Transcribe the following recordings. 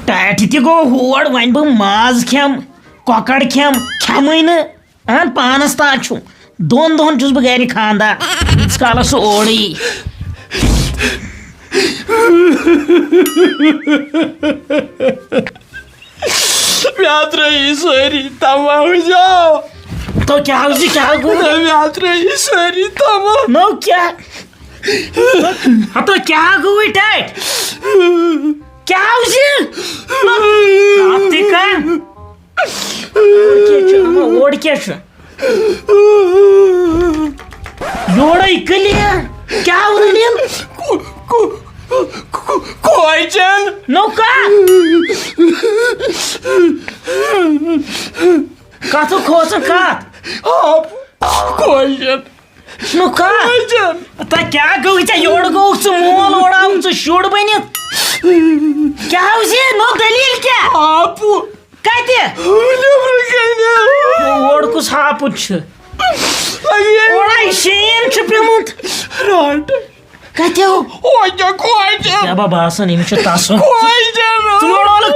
tight ती गो होड़ one बह माज खेम कॉकड़ खेम खेमै न पानस ताक छु दोन दोन छुस बह गर खानदार इस काल सो ओड़ी म्यात रही सारी तमा हो जाओ तो क्या गो म्यात रही सारी तमा नो क्या हाँ तो क्या गो टाइट क्या ओड क्या योड़ क्लियर क्या कोयचन नौका कथु खोच कत कोयचन नौका तो क्या गो योड़ गो मोल ओड़ा शुड़ बन क्या नो दलील क्या आपू कत ओड़ कुछ हापुत ओड़ा शेन पेमुत कतो क्या बासन अमिस तसुम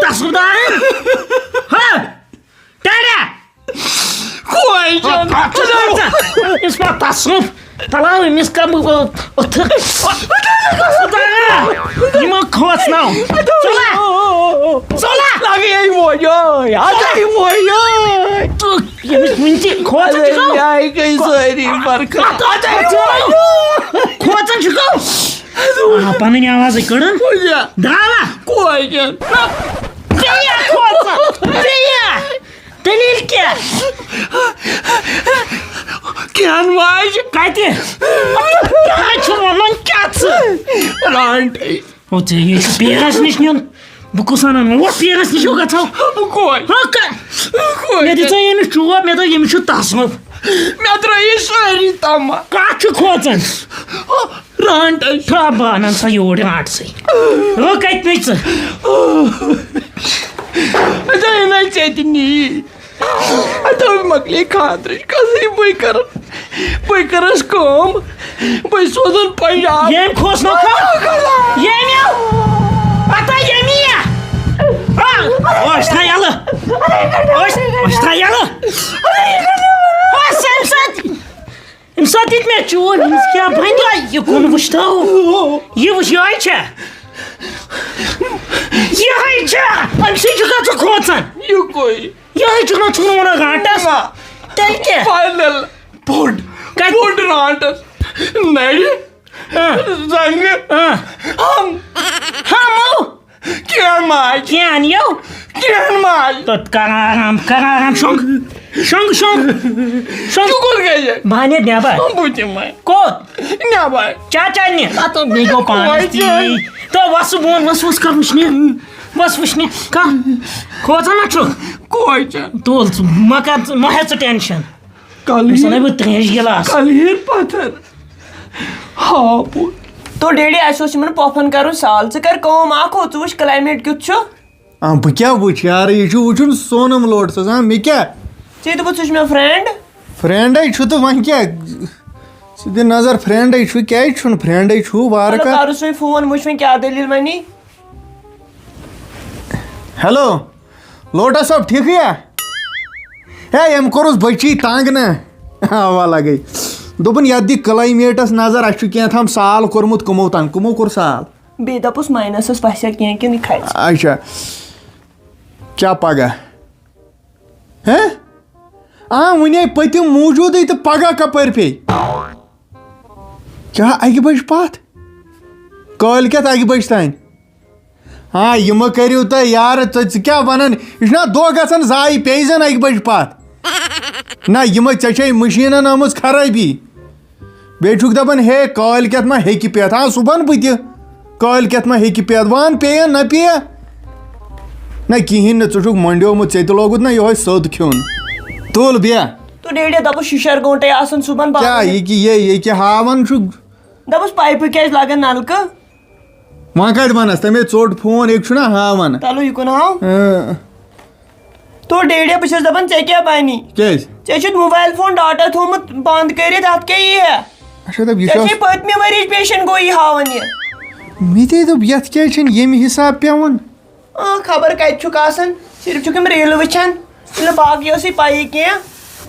तसुदार हाँ टाड़ा इस पर तसुम तला अमिस का यमो खोच नाउ चला चला लगे यही मोयो आजा ही मोयो तो यमिस मुंची खोच याई कई सारी फर्क खोचन छुको पन्नी आवाज कड़न दावा कोयचन बेया खोच बेया दलील क्या क्या माज कते क्या छु वनन क्या छ रांट ओ ते ये पेरस निश न्युन बुकुसन वो पेरस निश गथौ कोय हां मे दिस यमिस छु मे तो यमिस छु तसम मैं रही सारी तमा का छु खोचन रांट था बानन सा योड़ आठ से ओ कत नछ अच्छा नहीं चेतनी आता मकली खातर कसरी बयकरस कम बय सोजन पंजाब येम खोस न का येम या आता येमिया ओस था याला ओस था याला ओस इमसात इत में चोर इस क्या बंदा ये कौन वुश्ताओ ये वुश याय छ ये हाय छ हमसे जुका तो खोचन यू कोई ये जुना छुना घाटस तल के फाइनल बोर्ड रांट नहीं संग हम क्या माज क्या नियो क्या माज तो कराराम शंग चुकुल गए भाने न्याबा हम बुझे मैं को न्याबा चाचा ने तो बेगो पानी तो वसु बोन वस कर वुश्ने का खोजा ना छु कोयचन तोल मका महेच टेंशन कल सने बु त्रेश गिलास कल हिर पत्थर हाँ तो डेडी आसोस मन पफन करू साल च कर कम आखो च वुश क्लाइमेट क्युत छु बह क्या वुच यार यह वुचन सोनम लोड सा मे क्या चे तो छु मे फ्रेंड तो वन क्या सीधे नजर फ्रेंड क्या फ्रेंड वार का करू सो फोन मुझ में क्या दलील मनी हेलो लोटा सब ठीक है है यम कोरुस बची तंग न हवाला गई दोपन यद दि क्लाइमेटस नजर अ क्या थाम साल कोरमुत कमो तंग कमो कोर साल बे दपुस माइनस फसा क्या कि खाई अच्छा क्या पगह है वन पतिम मौजूद तो पगह कपर पे क्या अगि बज पत कल क्या अगि बज तान हाँ यह करू तुम यार क्या वन यह दो गन जाय पे जन अगि बज पत ना यह ऐ मशीन आम खराबी बे दपान हे कल क्या मा हे पेत हाँ सुबह बह कल क्या मा हे पेत वन पे ना पे ना कहें ना ुक मंड्योमुत ऐ लोगुत ना यह सोद खुन तुल बे तो डेडी दपुस शिशर गोटे आसन सुबह क्या ये हावन दपुस पाइप क्या लागन नलक वह कत वनस तमे चोट फोन एक हावन चलो युन हाव तो डेडी बस दपान ऐ क्या बनी ऐ मोबाइल फोन डाटा थोमुत बंद कर क्या यह पत्मे वरिच पेशन गो यह हावन यह मे दोप ये क्या यम हिसाब पेवन खबर कत सिर्फ चुकम रील वुचान बाकी पाई क्या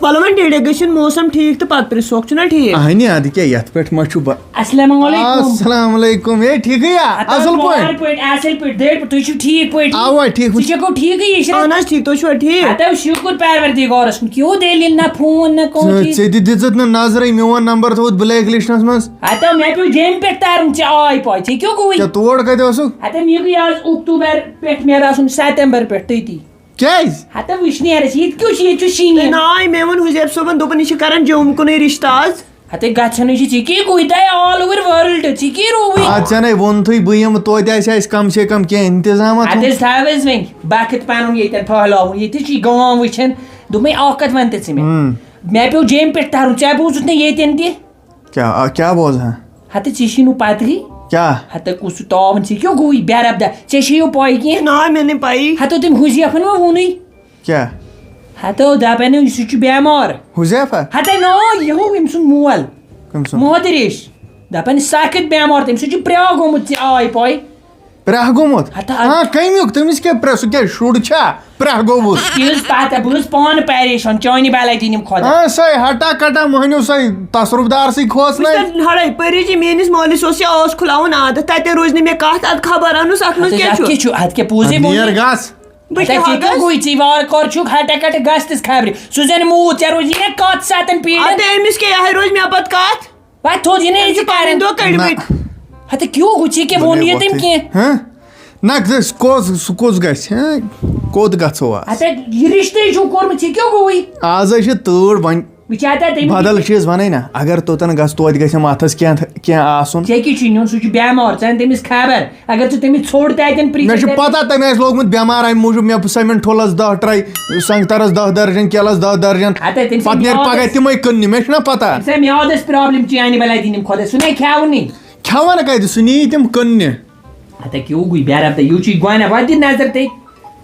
वल वो डेड़े गन मौसम ठीक तो पत प्रिसोक ठीक अहनी अद क्या यथ पे मचु अस्सलाम वालेकुम अस्सलाम वालेकुम ए ठीक है असल पॉइंट तुझ ठीक पॉइंट आवा ठीक तुझे ठीक है ठीक तो ठीक अतः शुक्र परवरदिगारस क्यों दिल ना फोन ना कौन चीज चे दिजत न नजर मोन नंबर थोत ब्लैक लिस्टस मस अतः मैं पे जेम पे तारम चे आई पाई चे क्यों कोई क्या तोड़ कते ओसु अतः मैं भी आज अक्टूबर पे मेरा सुन सितंबर पे तती क्या अतः विष्णु यार ये क्यों ये शीन नाय मे वन हुजैब सोबन दोपन यह करन जम कुन रिश्ता आज अतः गछन ची की कोई ऑल ओवर वर्ल्ड ची की रोवी अच्छा नहीं वोन थई बयम तोत आस कम से कम क्या इंतजाम अतः थावस वन बाकत पानुन ये फहलाव ये ची गांव वचन दुमे आकत वन ते मैं पे जेम पे तारुन चा बोजुत ने ये तन दे क्या बोल है अतः चिशिनु पात्री क्या हत कुछ तावन सी क्यों गोई बेरब दा चेशियो पाई की ना मैंने पाई हतो तुम हुजियफन वो वोनी क्या हतो दाबन सुच बेमार हुजैफा हत नो यो इमसुन मोल मोहदरिश दाबन साकत बेमार तम सुच प्रा गोमुत आई पाई प्रह गोमुत हता हां कमियुक तमिस क्या प्र सु क्या शुड छा प्रह गोमुत किस पाता बुस पान परेशान चोनी बालाई दिनिम खोदा हां सही हटा कटा मोहनु सही तसरुफदार सी खोस नहीं हड़े परी जी मेनिस मोलिस ओस या ओस खुलावन आदत तते रोज ने में कहत अद खबर अनुस अखमस क्या छु हत के पूजे बोल नियर गास बच्चा कोई चीवार कर छु हटा कट गस्तिस खबरी सुजन मु चरो जी ने कत सातन पीड़ अदे एमिस के यह रोज में पत कहत वा थो जी ने इज कारण दो कड़बिट हत क्यों गुची के बोनिए तुम के हां ना कोस गस कोत गछो हत ये रिश्ते जो कोर में क्यों गोई आज तोड़ बन बिचाता ते बदल चीज वने ना अगर तोतन गस तोत गस माथस क्या आसुन जे की छिन सु बेमार चन तमिस खबर अगर तु तमिस छोड़ता तन प्री मे पता तमे लोगमुत बेमार आम मूजूब मे समेंट ठोलस 10 ट्राई संगतरस 10 दर्जन केलस 10 दर्जन पत नेर पगह तिमै कन्नी मे ना पता से मे आदस प्रॉब्लम चानी बलाई दिनिम खोदा सुने खावनी खावन कद सुनी तिम कन्नी हत क्यों गुई बेरब त युची गवाना वाद नजर ते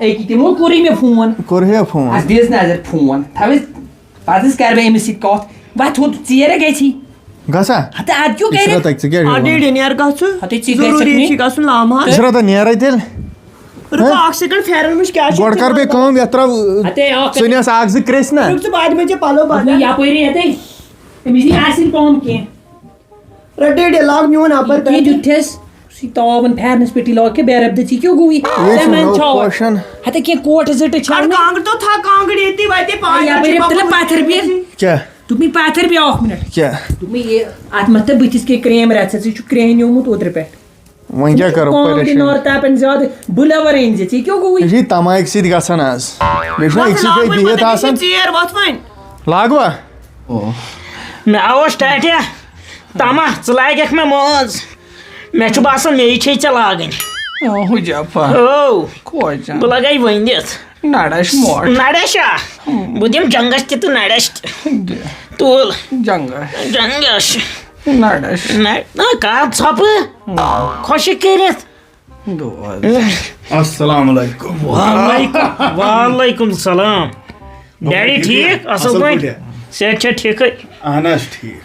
ए की तिमो कोरी में फोन कोर हे फोन आज दिस नजर फोन थविस पादिस कर बे एमसी कॉट वा थो चेरे गई गसा हत आज क्यों कह इशरत तक क्या आडे डेनियर गसु हत ची जरूरी छी गसु लामा इशरत नेरै तेल रुको एक सेकंड फेरन मुश क्या गोड कर बे काम यत्रा हते सुनियास आग से क्रेस ना रुक बाद में जे पालो बाद या पोरी हते एमसी आसिल काम के रडे डे लाग न्यून अपर की जुथेस सी तावन फेरनस पेटी लॉक के बेरब द ची क्यों गुई से मन छो हते के कोट जट छान कांग तो था कांगड़ी इतनी बातें पाई या मेरे तले पाथर भी क्या तुम्ही पाथर भी ऑफ मिनट क्या तुम्ही ये आत्मत बिथिस के क्रेम रहत से छु क्रेन योमुत उधर पे वहीं क्या करो परेशान और तापन ज्यादा बुलावर रेंज जी क्यों गुई जी तमाइक सीध गसन आज बेशना एक सीध बिहेत आसन चेयर व्हाट फाइन लागवा मैं आओ स्टार्ट या तमा चलाए गख में मोज मैं छु बासन मे छे चलागन हो जाफा ओ कोचा बु लगाई वंदित नाडश मोर नडशा बुदिम जंगस ते तू नडश तूल जंगस नाडश ना का छप खुश करित अस्सलाम वालेकुम वालेकुम सलाम डैडी ठीक असल पॉइंट सेठ ठीक है अहनस ठीक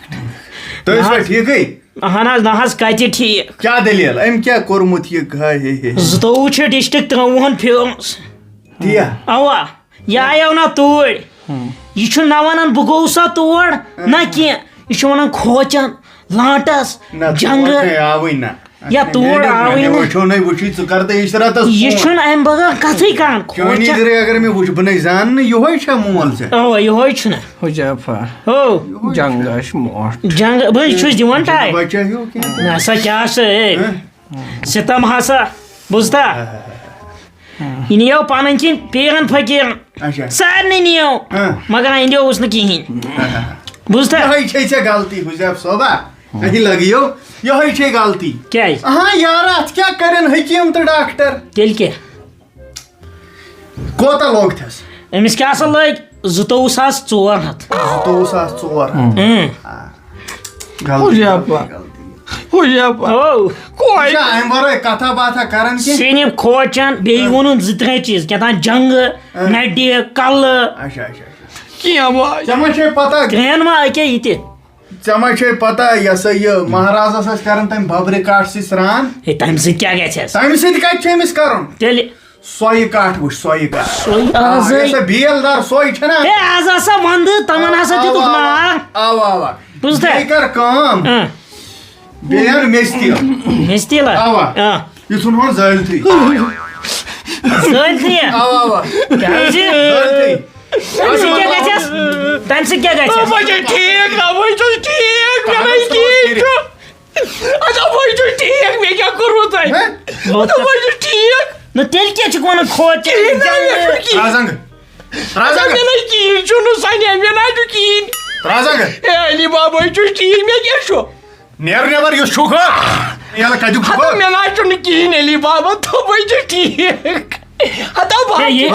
तो इस ठीक है अहनस नहस कति ठीक क्या दलील एम क्या कोरमुत ये हे जतोवु छ डिस्ट्रिक्ट त्रोवहन फिल्म्स दिया अवा ये आयो ना तोड़ यह छु ना वनान बह गोसा तोड़ ना क्या यह छु वनान खोचन लाटस जंग आवना या तोड़ आवई वुचो नहीं वुची च करते इशरत यह छु अम बगैर कथई कान क्यों नहीं दरे अगर मैं वुच बने जान योय छ मोल से ओ योय छु ना हो जाफा ओ जंगश मोर जंग बई छु दिवन टाइ बच्चा हो क्या ना सा क्या से सितम हसा बुझता इनियो पानन की पेरन फकीर अच्छा सार नहीं नियो मगर इंडियो उसने किहिन बुझता यही छै गलती हुजैब सोबा अही लगियो यही छै गलती क्या हां यार अत क्या करन हकीम तो डॉक्टर तेल के कोता लोग थस अमिस क्या असल लग 22400 हो जाफा हो जाफा ओ कोई हम बरे कथा बाथा करन के सिनिम खोचन बे वोनुन जित्रे चीज क्या जंग नडी कल अच्छा क्या भाई चमा छै पता ग्रैन मा के इते चमा छै पता ये महाराजा सस करन तम बबरे काट से स्रान हे तम से क्या गए छे तम से कत छै मिस करन तेल सोई काट वुच सोई काट सोई आजै ऐसे बेलदार सोई छ ना ए आज हसा वंद तमन हसा दितुक नाग आवा आवा बुझते ये कर काम बेयन मिस्तिला आवा ये सुन हो जल थी जल थी आवा आवा क्या जी जल थी तन से क्या गछस वही ठीक ना वही ठीक मैं नहीं की अच्छा वही ठीक मैं क्या करूँ ताई वही ठीक न तेल क्या छ कोन खोच राजंग राजंग मैं नहीं की चुनो सानी मैं नहीं की राजंग ए अली बाबा वही ठीक मैं क्या शो नेवर यो शुख याला कजु हता शुख मैं नहीं चुन की अली बाबा तो वही ठीक हता भाई ये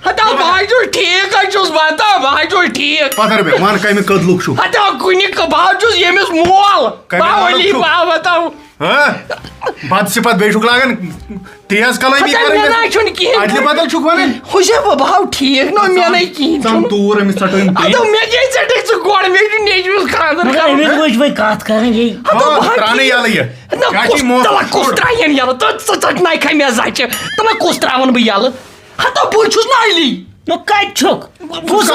हता भाई जो ठीक है जो बात भाई जो ठीक पतर बे मान कमी कदलुक शुख हता कुनी कबाब जो ये मिस मोल बावली बाबा बताओ बात सिपत बे शुख लागन तेज कलाई भी हता मैं नहीं चुन की आदले बदल शुख वने खुशे बाबा ठीक ना मैं नहीं की सम तूर अमिस सटन हता मैं जे सटे से गोड़ में जो नेजूस खादर का मैं कुछ भाई काट करेंगे त्राने याला ये क्या मोह तला कोस्त्रायन याला तो सच नहीं खाई मैं जाचे तला कोस्त्रावन भी याला हता बुचुस ना आइली न काय छुक फुस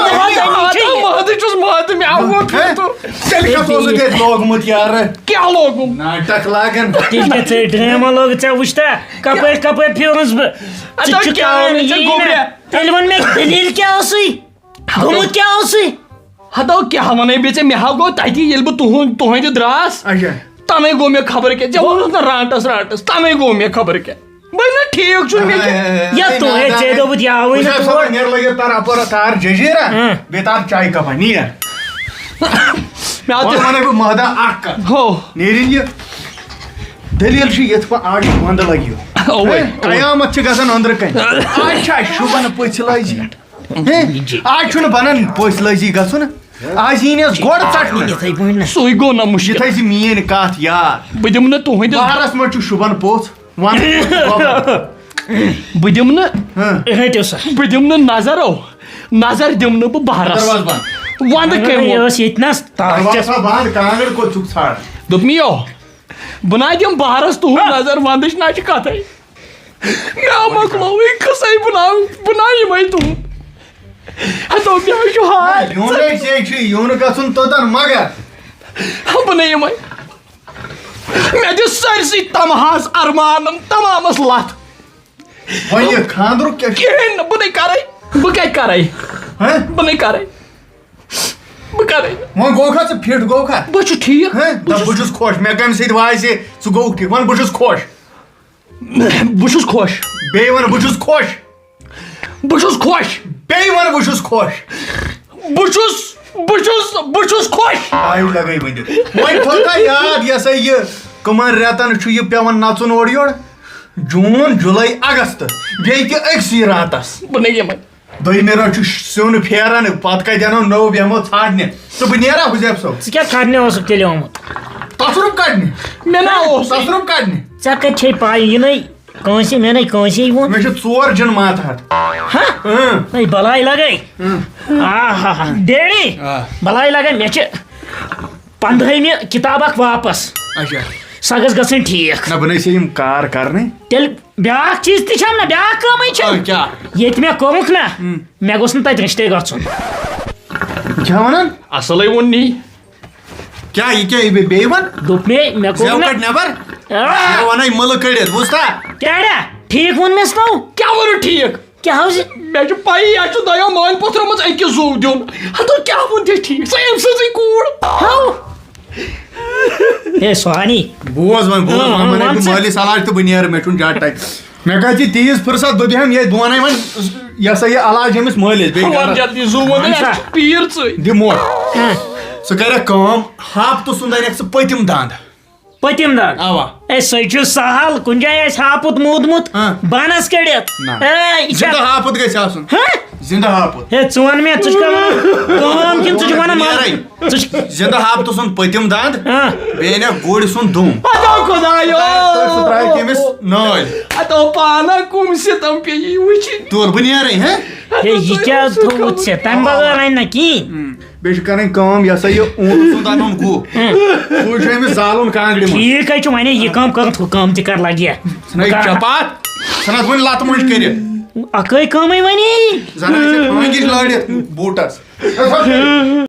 महद में आओ चल का तो दे लोग मत यार क्या लोग नाटक लागन ठीक है ड्रामा लोग चा उछता कपे फिरस क्या तेलवन में दलील क्या होसी गुमत क्या होसी हता क्या वने बेचे मे हाव गो ताकि येल तुह द्रास अच्छा तमे गो मे खबर के जब राटस तमे गो मे खबर के बना ठीक छु मे या तो है चेदो बुत या वही ना तो नेर लगे तार अपर तार जजीरा बेतार चाय का बनी है मैं और माने को महदा आक हो नेरिन ये दलील छी यत पर आग बंद लगियो ओए कयामत छ गसन अंदर कन अच्छा शुबन पछलाजी आज छुन बनन पछलाजी गसन आज इनेस गोड़ चटन ये थई पॉइंट ना सोई गो ना मुश्किल यथै मीन कात यार बदम न तुह बारस म छ शुबन पोछ वन बदम न है तो सा बदम न नजर दम न बहरस वंद के ये बस इतना दरवाजा बंद कांगड़ को चुक छाड़ दोप मियो बना दम बहरस तुह नजर वंदश ना कत मैं मकलो कसई बनाई मैं तुम तो क्या हाल यूने से छी यून गसन तोदन मगर बनाई मैं दिस सरसी तमहास अरमानम तमामस लत वही खांदर क्या कहें बह करे बह क्या करे हैं बह करे बह करे वो गोखा से फिट गोखा बह ठीक हैं तब बुझुस खुश मैं कम सिद वाय से सु गो ठीक वन बुझुस खुश बह खुश बे वन बुझुस खुश बह खुश बे वन बुझुस खुश बह खुश आयु लगई बंद वही थोता याद ये सही ये कमन रेतन छु ये पेवन नचुन ओड़ योड़ जून जुलाई अगस्त बे के अक्सी रातस बने मैं दई मेरा छु सोन फेरन पत का देनो नो बेमो छाड़ने तो बनेरा हुजेब सो क्या खाने हो सकते ले हम तसरुप काटने मैं ना हो तसरुप काटने चा के छे पाई ये नहीं कौन सी मैं नहीं कौन सी वो मैं छु चोर जन मात हाथ हां नहीं भलाई लगे आहा डेडी भलाई लगे मैं छे 15 में किताबक वापस अच्छा सगस गसन ठीक ना बने से हम कार करने तेल ब्याक चीज ति छम ना ब्याक कमै छ क्या ये मैं कोमुक ना मैं गोसन तत रिश्ते गछुन क्या वनन असलै वन्नी क्या ये क्या ये बेवन दुप में मैं को ना कट नेबर ये वनाई मल कड़े बुझता क्या ठीक वन में स्नो क्या वनु ठीक क्या हो मैं जो पाई या जो दया मान पत्र मज एक जो दियोन हतो क्या वन्ते ठीक सेम से कूड़ हाउ ए सोहानी बोझ मैंने माली सलाज तो बनियार मैं चुन जाट टाइप मैं कहती तीस फुर्सत बदे हम ये दोने मन ये सही अलाज हमिस मालिस हम जल्दी जो वन पीर छ दिमो सो करे काम हाप तो सुंदर एक पतिम दांद आवा ए सच सहल कुन जाय हापुत मूदमुत बानस कड़ियत ए जदा हापुत गछ आसन जिंदा हापुत हे च वन मे च काम किन च वन मार जिंदा हापुत सुन पतिम दांद बेने गुड़ सुन दुम अतो खुदायो सुत्राय केमिस नल अतो पाना कुम से तम पे ये वुची तोर बनियारे हैं हे ये क्या थोत से तम बगर आई न की बेश करें काम यसा ये ऊंट सुन दानुन गु गु छेमिस जालुन कांगड़ी में ठीक है च माने ये काम कर तो काम त कर लगिया नहीं चपात सनत वन लात मुंज करे अकै कामै वनी जाना से खांगी लड़े बूटस